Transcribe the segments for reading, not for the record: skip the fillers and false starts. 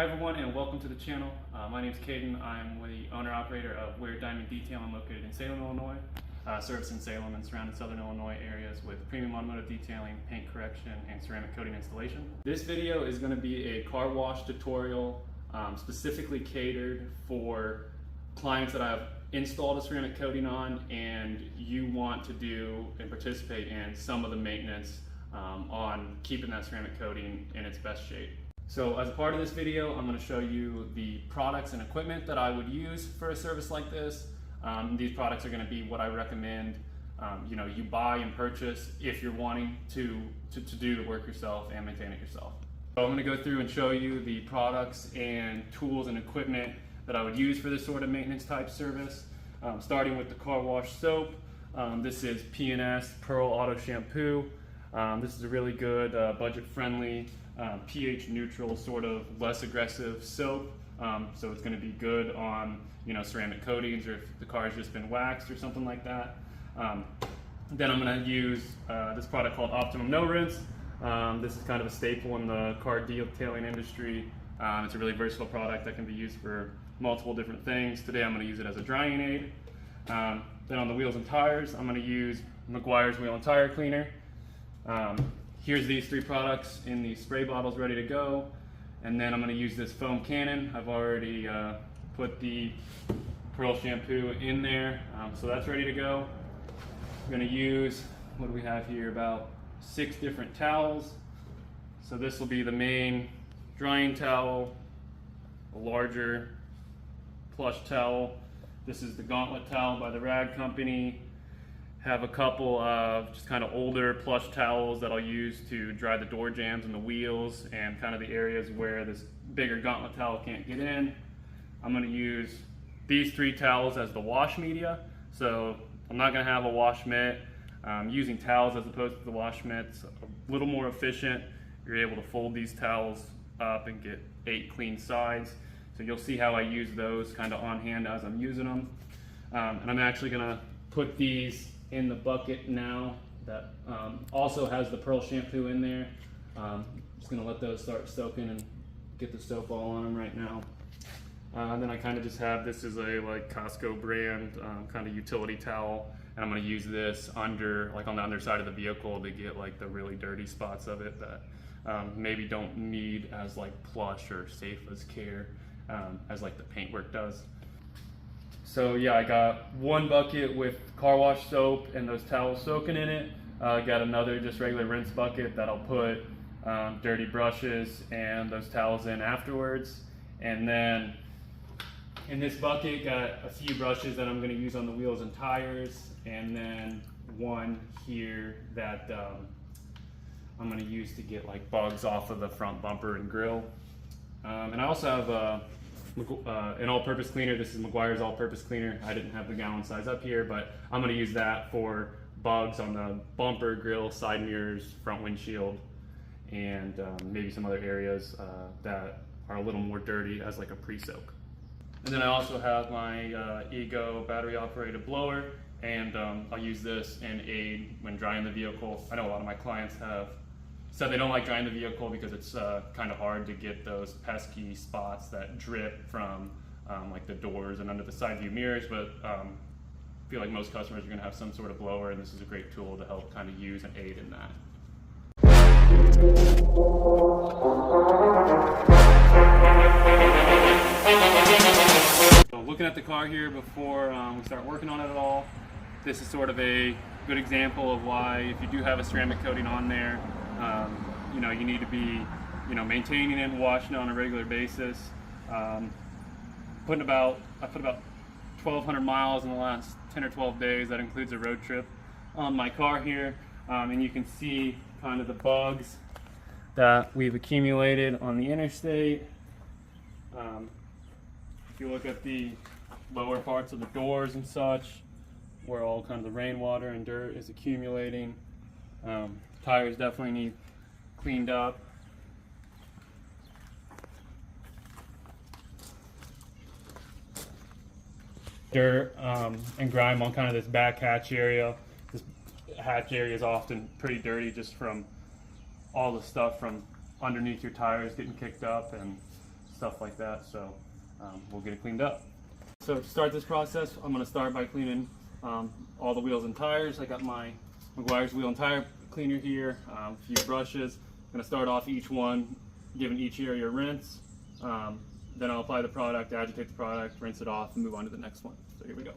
everyone, and welcome to the channel. My name is Caden. I'm the owner-operator of Meguiar Diamond Detailing, located in Salem, Illinois, servicing Salem and surrounding southern Illinois areas with premium automotive detailing, paint correction, and ceramic coating installation. This video is going to be a car wash tutorial specifically catered for clients that I've installed a ceramic coating on and you want to do and participate in some of the maintenance on keeping that ceramic coating in its best shape. So as a part of this video, I'm going to show you the products and equipment that I would use for a service like this. These products are going to be what I recommend you buy and purchase if you're wanting to do the work yourself and maintain it yourself. So I'm going to go through and show you the products and tools and equipment that I would use for this sort of maintenance type service. Starting with the car wash soap. This is P&S Pearl Auto Shampoo. This is a really good budget friendly pH neutral, sort of less aggressive soap, so it's going to be good on ceramic coatings or if the car has just been waxed or something like that. Then I'm going to use this product called Optimum No Rinse. This is kind of a staple in the car detailing industry. It's a really versatile product that can be used for multiple different things. Today I'm going to use it as a drying aid. Then on the wheels and tires, I'm going to use Meguiar's wheel and tire cleaner. Here's these three products in the spray bottles ready to go, and then I'm going to use this foam cannon. I've already put the Pearl shampoo in there, so that's ready to go. I'm going to use, what do we have here, about 6 different towels. So this will be the main drying towel, a larger plush towel. This is the Gauntlet towel by the Rag Company. Have a couple of just kind of older plush towels that I'll use to dry the door jambs and the wheels and kind of the areas where this bigger Gauntlet towel can't get in. I'm going to use these 3 towels as the wash media. So I'm not going to have a wash mitt. Using towels as opposed to the wash mitts, a little more efficient. You're able to fold these towels up and get 8 clean sides. So you'll see how I use those kind of on hand as I'm using them. And I'm actually going to put these in the bucket now that also has the Pearl shampoo in there. Just gonna let those start soaking and get the soap all on them right now. And then I kind of just have, this is a Costco brand kind of utility towel, and I'm gonna use this under, on the underside of the vehicle to get the really dirty spots of it that maybe don't need as plush or safe as care as the paintwork does. So yeah, I got 1 bucket with car wash soap and those towels soaking in it. I got another just regular rinse bucket that I'll put dirty brushes and those towels in afterwards. And then in this bucket, got a few brushes that I'm going to use on the wheels and tires, and then one here that I'm going to use to get bugs off of the front bumper and grill. And I also have an all-purpose cleaner. This is Meguiar's all-purpose cleaner. I didn't have the gallon size up here, but I'm going to use that for bugs on the bumper, grill, side mirrors, front windshield, and maybe some other areas that are a little more dirty as a pre-soak. And then I also have my Ego battery-operated blower, and I'll use this in aid when drying the vehicle. I know a lot of my clients have said they don't like drying the vehicle because it's kind of hard to get those pesky spots that drip from the doors and under the side view mirrors, but I feel like most customers are going to have some sort of blower, and this is a great tool to help kind of use and aid in that. So looking at the car here before we start working on it at all, this is sort of a good example of why, if you do have a ceramic coating on there, you need to be, maintaining it and washing it on a regular basis. I put about 1,200 miles in the last 10 or 12 days. That includes a road trip on my car here, and you can see kind of the bugs that we've accumulated on the interstate. If you look at the lower parts of the doors and such, where all kind of the rainwater and dirt is accumulating. Tires definitely need cleaned up. Dirt and grime on kind of this back hatch area. This hatch area is often pretty dirty just from all the stuff from underneath your tires getting kicked up and stuff like that. So we'll get it cleaned up. So to start this process, I'm going to start by cleaning all the wheels and tires. I got my Meguiar's wheel and tire cleaner here, a few brushes. I'm going to start off each one, giving each area a rinse. Then I'll apply the product, agitate the product, rinse it off, and move on to the next one. So here we go.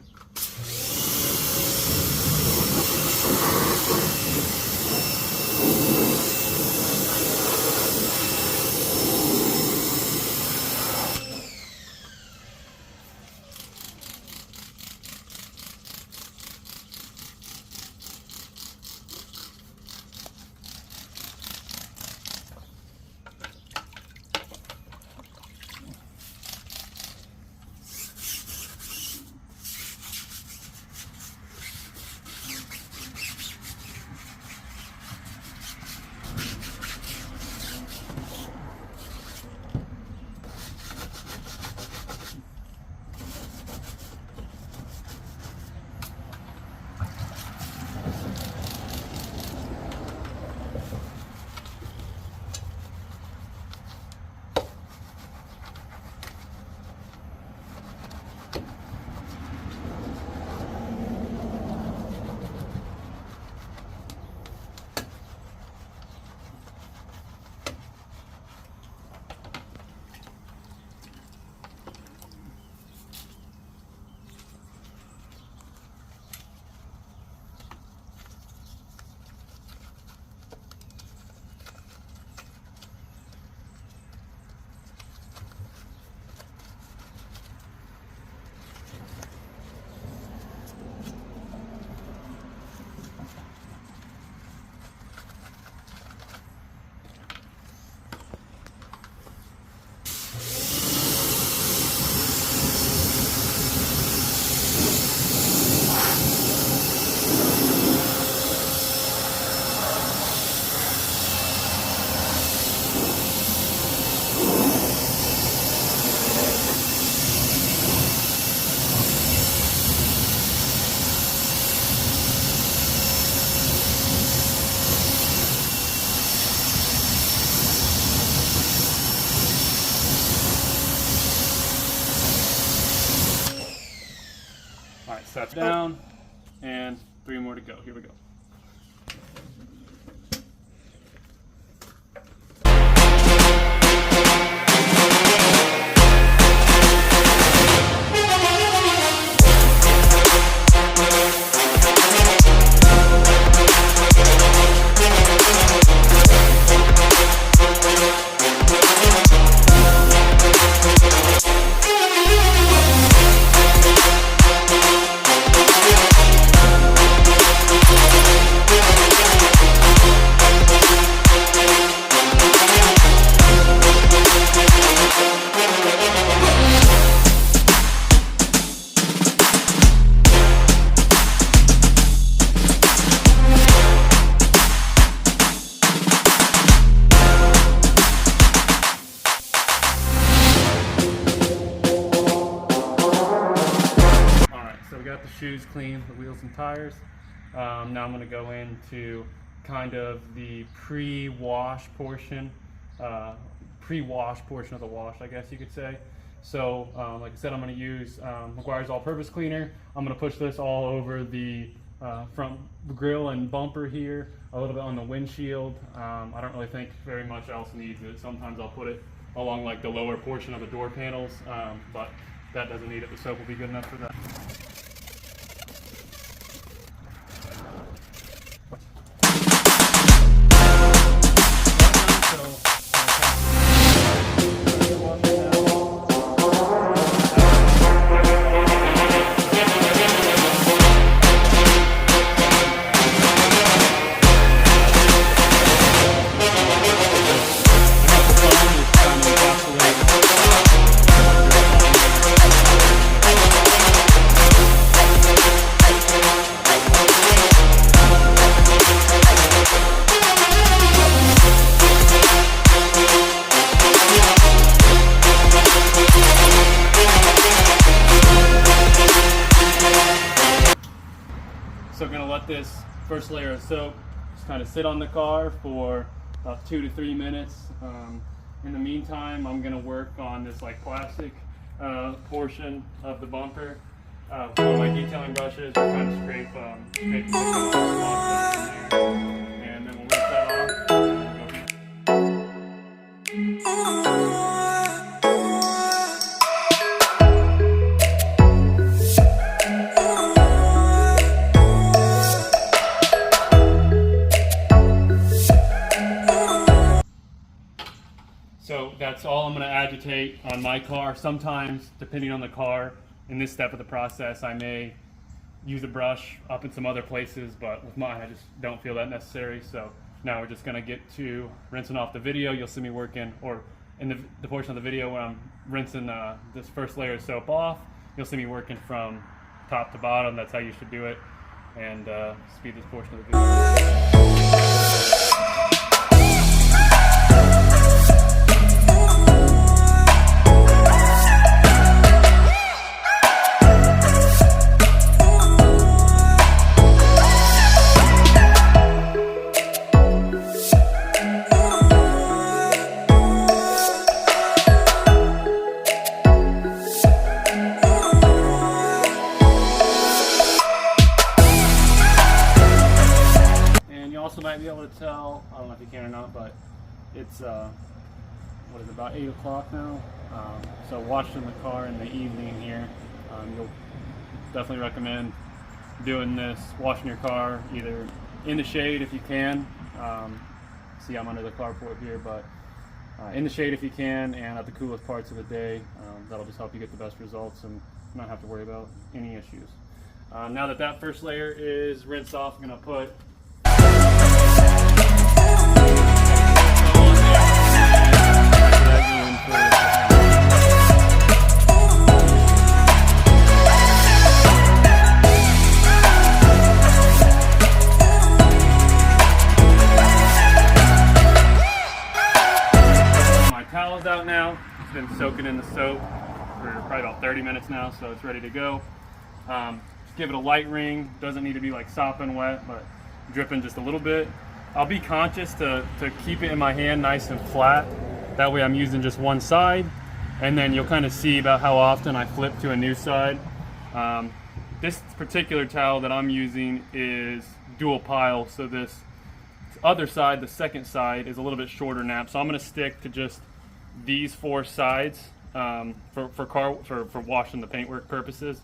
Set down, and 3 more to go. Here we go. Shoes clean, the wheels and tires. Now I'm going to go into kind of the pre-wash portion of the wash, I guess you could say. So like I said, I'm going to use Meguiar's all-purpose cleaner. I'm going to push this all over the front grille and bumper here, a little bit on the windshield. I don't really think very much else needs it. Sometimes I'll put it along like the lower portion of the door panels, but that doesn't need it. The soap will be good enough for that. So I'm going to let this first layer of soap just kind of sit on the car for about 2 to 3 minutes. In the meantime, I'm gonna work on this like plastic portion of the bumper. With my detailing brushes, we're trying to scrape the off there. And then we'll rinse that off. And we'll go So that's all I'm going to agitate on my car. Sometimes, depending on the car, in this step of the process, I may use a brush up in some other places, but with mine, I just don't feel that necessary. So now we're just going to get to rinsing off the video. You'll see me working, or in the portion of the video where I'm rinsing this first layer of soap off, you'll see me working from top to bottom. That's how you should do it, and speed this portion of the video. Also might be able to tell, I don't know if you can or not, but it's what is it, about 8 o'clock now. So washing the car in the evening here, you'll definitely recommend doing this, washing your car either in the shade if you can. See, I'm under the carport here, but in the shade if you can, and at the coolest parts of the day. That'll just help you get the best results and not have to worry about any issues. Now that first layer is rinsed off, I'm going to put my towel's out now. It's been soaking in the soap for probably about 30 minutes now, so it's ready to go. Just give it a light wring. Doesn't need to be like sopping wet, but dripping just a little bit. I'll be conscious to keep it in my hand nice and flat. That way I'm using just one side, and then you'll kind of see about how often I flip to a new side. This particular towel that I'm using is dual pile, so this other side, the second side, is a little bit shorter nap. So I'm going to stick to just these 4 sides for washing the paintwork purposes.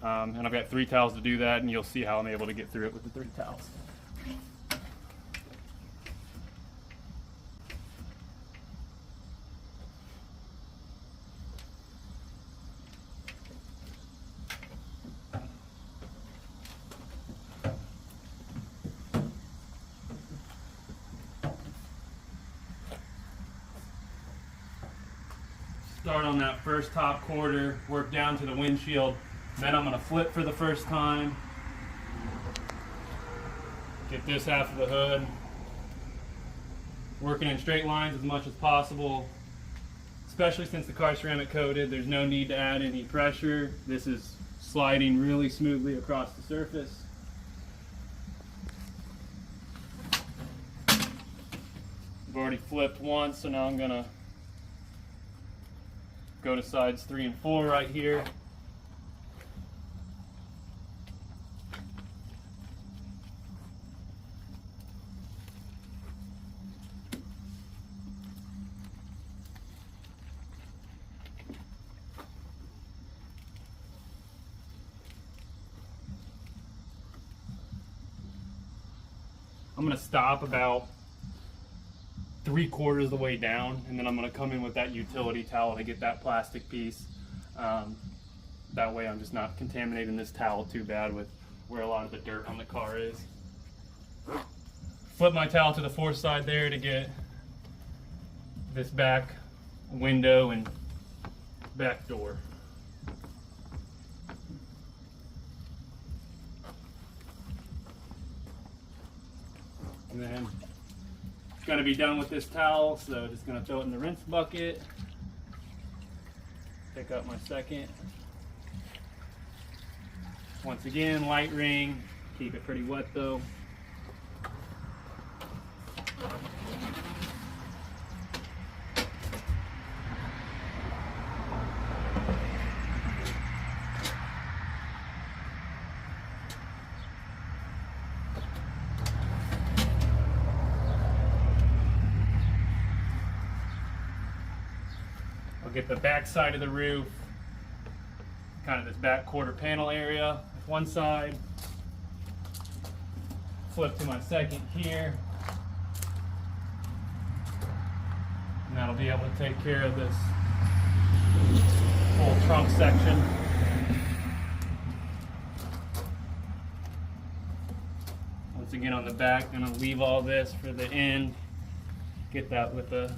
And I've got 3 towels to do that, and you'll see how I'm able to get through it with the 3 towels. Start on that first top quarter, work down to the windshield, then I'm going to flip for the first time, get this half of the hood, working in straight lines as much as possible, especially since the car's ceramic coated. There's no need to add any pressure. This is sliding really smoothly across the surface. I've already flipped once, so now I'm going to go to sides 3 and 4 right here. I'm going to stop about 3/4 of the way down, and then I'm going to come in with that utility towel to get that plastic piece. That way I'm just not contaminating this towel too bad with where a lot of the dirt on the car is. Flip my towel to the 4th side there to get this back window and back door. And then gonna be done with this towel, so just gonna throw it in the rinse bucket. Pick up my second. Once again, light wring. Keep it pretty wet though. I'll get the back side of the roof, kind of this back quarter panel area with one side. Flip to my second here. And that'll be able to take care of this whole trunk section. Once again on the back, I'm going to leave all this for the end. Get that with a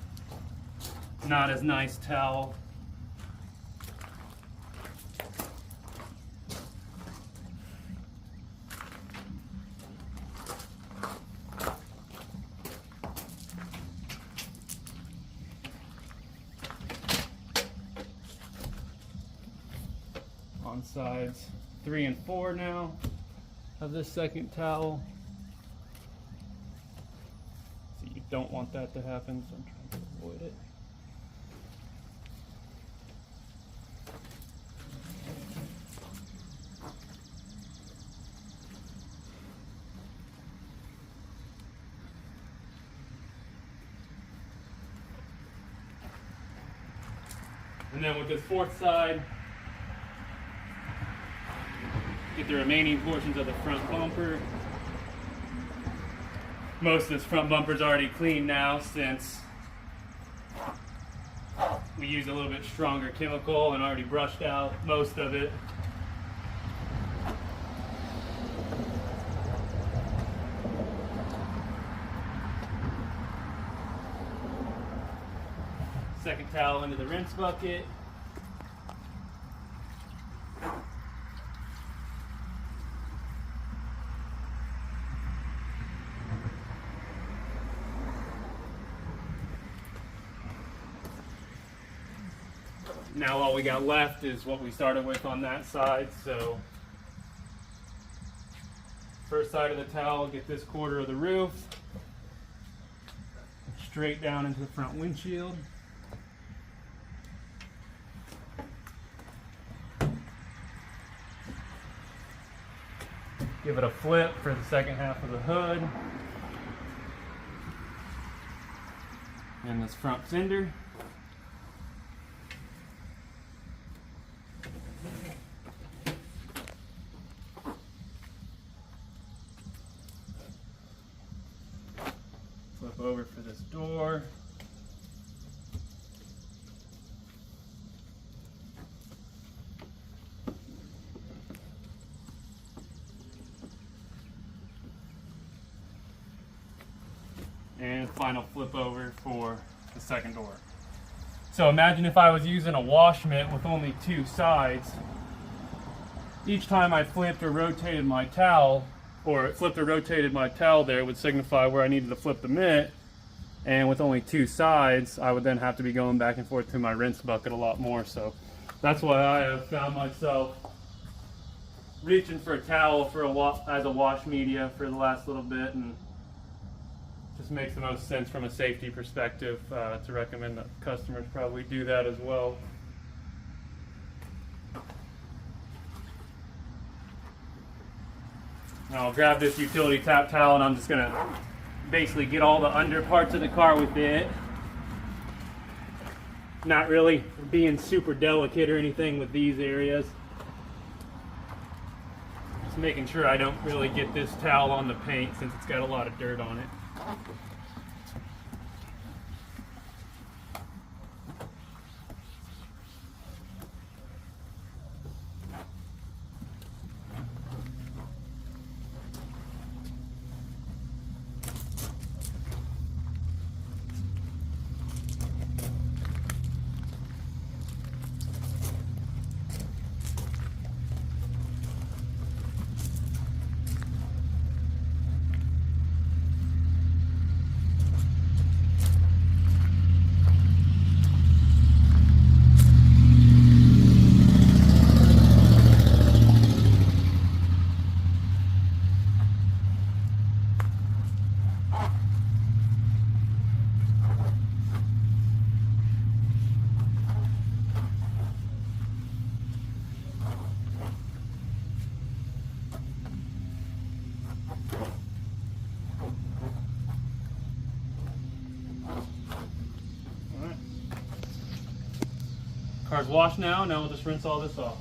not as nice towel. On sides 3 and 4 now of this second towel. So you don't want that to happen, so I'm trying to avoid it. And then with this fourth side, get the remaining portions of the front bumper. Most of this front bumper is already clean now since we used a little bit stronger chemical and already brushed out most of it. Second towel into the rinse bucket. Now all we got left is what we started with on that side. So first side of the towel, get this quarter of the roof straight down into the front windshield. Give it a flip for the second half of the hood and this front fender. Flip over for this door. And final flip over for the second door. So imagine if I was using a wash mitt with only 2 sides. Each time I flipped or rotated my towel, or flipped or rotated my towel there, it would signify where I needed to flip the mitt. And with only 2 sides, I would then have to be going back and forth to my rinse bucket a lot more. So that's why I have found myself reaching for a towel for as a wash media for the last little bit, and just makes the most sense from a safety perspective to recommend that customers probably do that as well. Now I'll grab this utility tap towel and I'm just going to basically get all the under parts of the car with it. Not really being super delicate or anything with these areas. Just making sure I don't really get this towel on the paint since it's got a lot of dirt on it. Car's washed now. Now we'll just rinse all this off.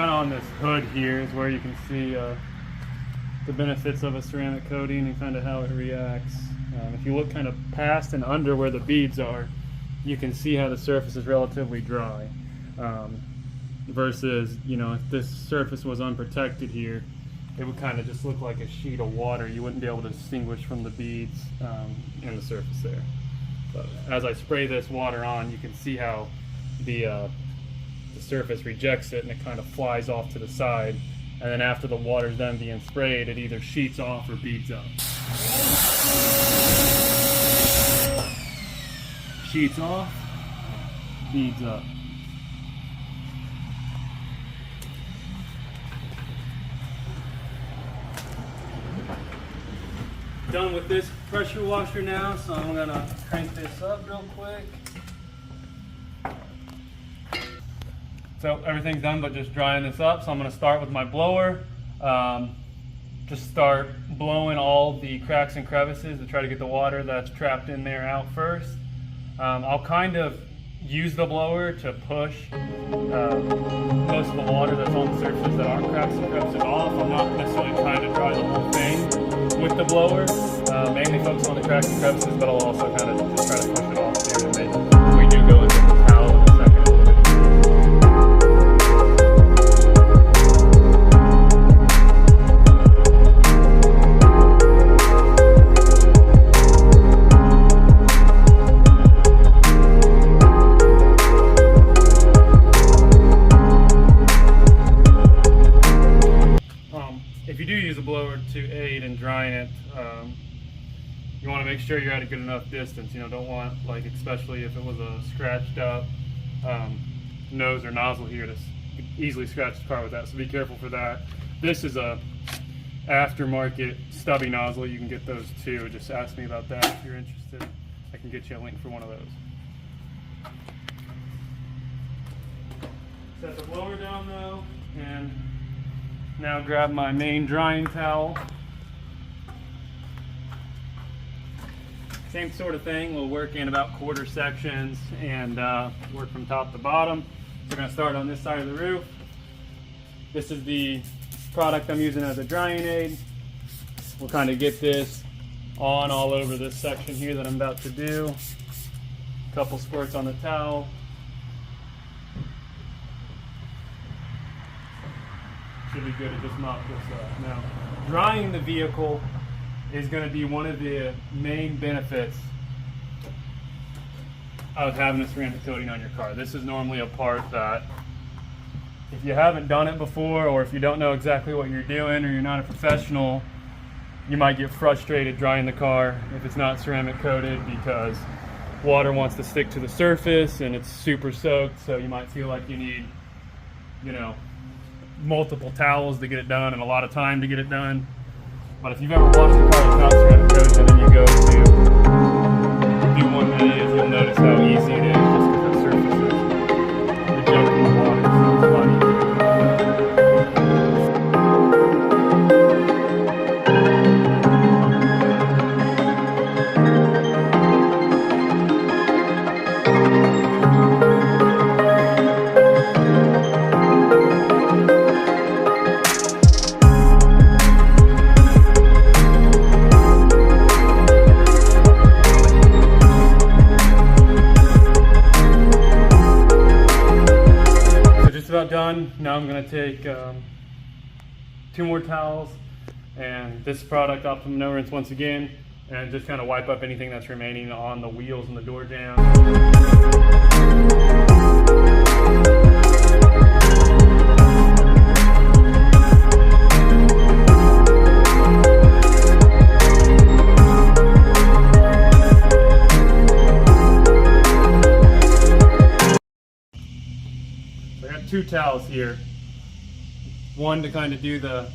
On this hood here is where you can see the benefits of a ceramic coating and kind of how it reacts. If you look kind of past and under where the beads are, you can see how the surface is relatively dry. Versus, you know, if this surface was unprotected here, it would kind of just look like a sheet of water. You wouldn't be able to distinguish from the beads in the surface there. But as I spray this water on, you can see how the surface rejects it and it kind of flies off to the side, and then after the water's done being sprayed, it either sheets off or beads up. Sheets off, beads up. Done with this pressure washer now, so I'm gonna crank this up real quick. So everything's done but just drying this up. So I'm gonna start with my blower. Just start blowing all the cracks and crevices to try to get the water that's trapped in there out first. I'll kind of use the blower to push most of the water that's on the surface that aren't cracks and crevices off. I'm not necessarily trying to dry the whole thing with the blower. Mainly focus on the cracks and crevices, but I'll also kind of just try to push it off too. And then we do go into the towel in a second. If you do use a blower to aid in drying it, you want to make sure you're at a good enough distance. You know, don't want, like, especially if it was a scratched up nose or nozzle here, to easily scratch the car with that. So be careful for that. This is a aftermarket stubby nozzle. You can get those too. Just ask me about that if you're interested. I can get you a link for one of those. Set the blower down though, and now grab my main drying towel. Same sort of thing, we'll work in about quarter sections and work from top to bottom. So we're going to start on this side of the roof. This is the product I'm using as a drying aid. We'll kind of get this on all over this section here that I'm about to do. A couple squirts on the towel. Should be good to just mop this up. Now, drying the vehicle is going to be one of the main benefits of having a ceramic coating on your car. This is normally a part that, if you haven't done it before, or if you don't know exactly what you're doing, or you're not a professional, you might get frustrated drying the car if it's not ceramic coated, because water wants to stick to the surface and it's super soaked, so you might feel like you need, you know, multiple towels to get it done and a lot of time to get it done. But if you've ever washed a car without ceramic coating and then you go to do one that is, you'll notice how easy it is just because the surface is rejecting the water. So it's a lot easier. Done. Now I'm going to take 2 more towels and this product, Optimum No Rinse, once again, and just kind of wipe up anything that's remaining on the wheels and the door jamb. So I got 2 towels here. One to kind of do the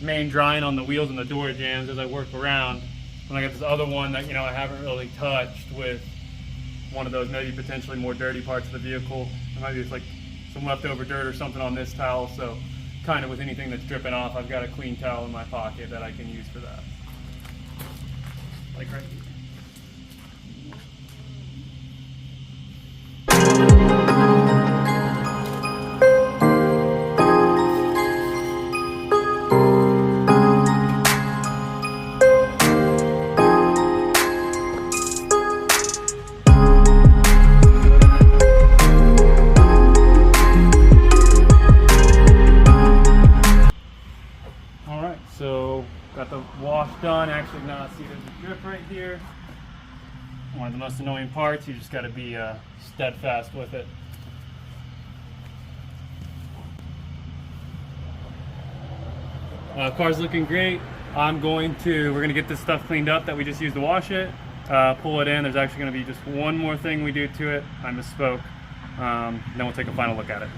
main drying on the wheels and the door jambs as I work around. And I got this other one that, you know, I haven't really touched with one of those maybe potentially more dirty parts of the vehicle. There might be just like some leftover dirt or something on this towel, so kind of with anything that's dripping off, I've got a clean towel in my pocket that I can use for that. Like right here. So got the wash done. Actually, now see there's a drip right here. One of the most annoying parts. You just got to be steadfast with it. Car's looking great. We're going to get this stuff cleaned up that we just used to wash it. Pull it in. There's actually going to be just one more thing we do to it. I misspoke. Then we'll take a final look at it.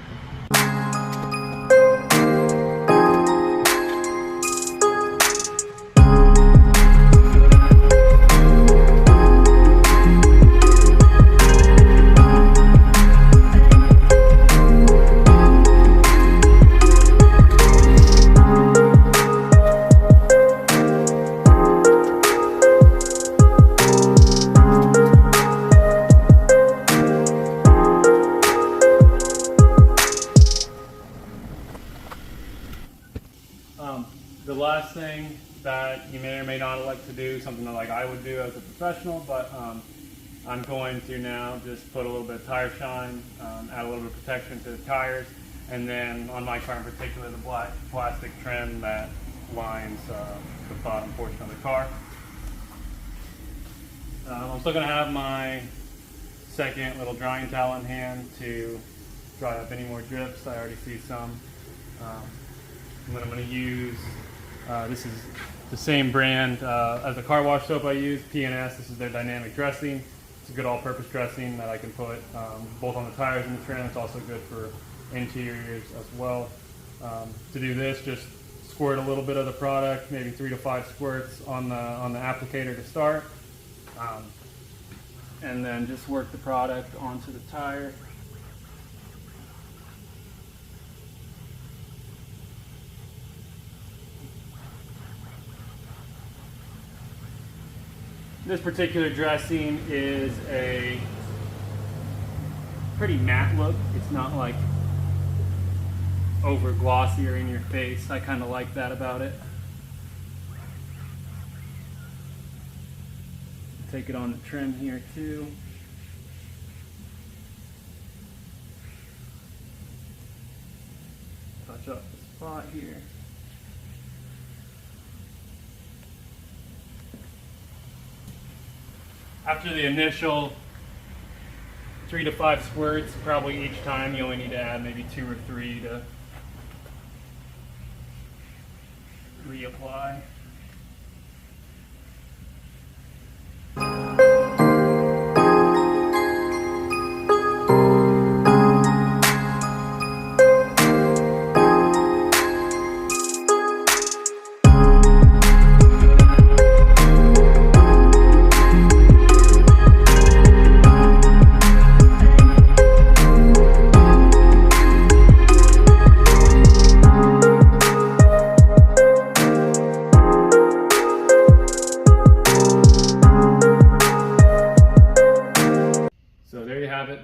The last thing that you may or may not like to do, something that like I would do as a professional, but I'm going to now just put a little bit of tire shine, add a little bit of protection to the tires, and then on my car in particular, the black plastic trim that lines the bottom portion of the car. I'm still going to have my second little drying towel in hand to dry up any more drips. I already see some. And then I'm going to use, this is the same brand as the car wash soap I use, P&S. This is their Dynamic Dressing. It's a good all-purpose dressing that I can put both on the tires and the trim. It's also good for interiors as well. To do this, just squirt a little bit of the product, maybe 3 to 5 squirts on the applicator to start. And then just work the product onto the tire. This particular dressing is a pretty matte look. It's not like over glossy or in your face. I kind of like that about it. Take it on the trim here too. Touch up the spot here. After the initial 3 to 5 squirts, probably each time you only need to add maybe 2 or 3 to reapply.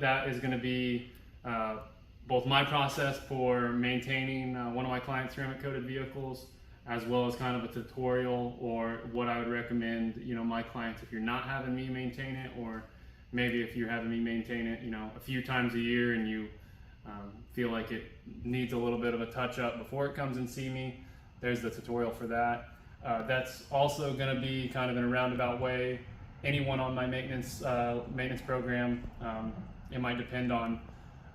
That is going to be both my process for maintaining one of my clients' ceramic coated vehicles, as well as kind of a tutorial or what I would recommend, you know, my clients if you're not having me maintain it, or maybe if you're having me maintain it, you know, a few times a year and you feel like it needs a little bit of a touch up before it comes and see me. There's the tutorial for that. That's also going to be kind of in a roundabout way. Anyone on my maintenance program, it might depend on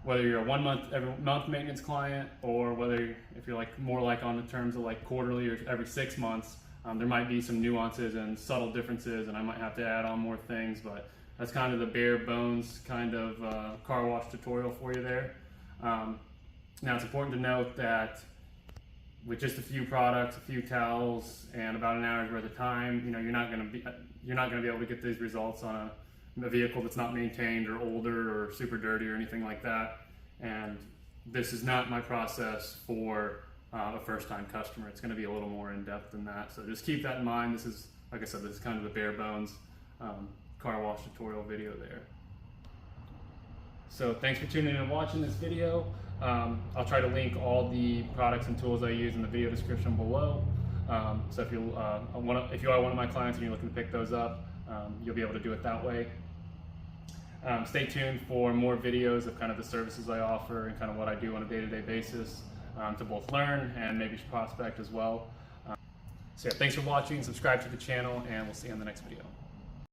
whether you're a every month maintenance client, or whether if you're like more like on the terms of like quarterly or every 6 months. There might be some nuances and subtle differences, and I might have to add on more things, but that's kind of the bare bones kind of car wash tutorial for you there. Now it's important to note that with just a few products, a few towels, and about an hour's worth of time, you know, you're not going to be able to get these results on a vehicle that's not maintained or older or super dirty or anything like that. And this is not my process for a first-time customer. It's going to be a little more in-depth than that. So just keep that in mind. This is, like I said, this is kind of the bare bones car wash tutorial video there. So thanks for tuning in and watching this video. I'll try to link all the products and tools I use in the video description below. So if you are one of my clients and you're looking to pick those up, you'll be able to do it that way. Stay tuned for more videos of kind of the services I offer and kind of what I do on a day-to-day basis to both learn and maybe prospect as well. So yeah, thanks for watching, subscribe to the channel, and we'll see you in the next video.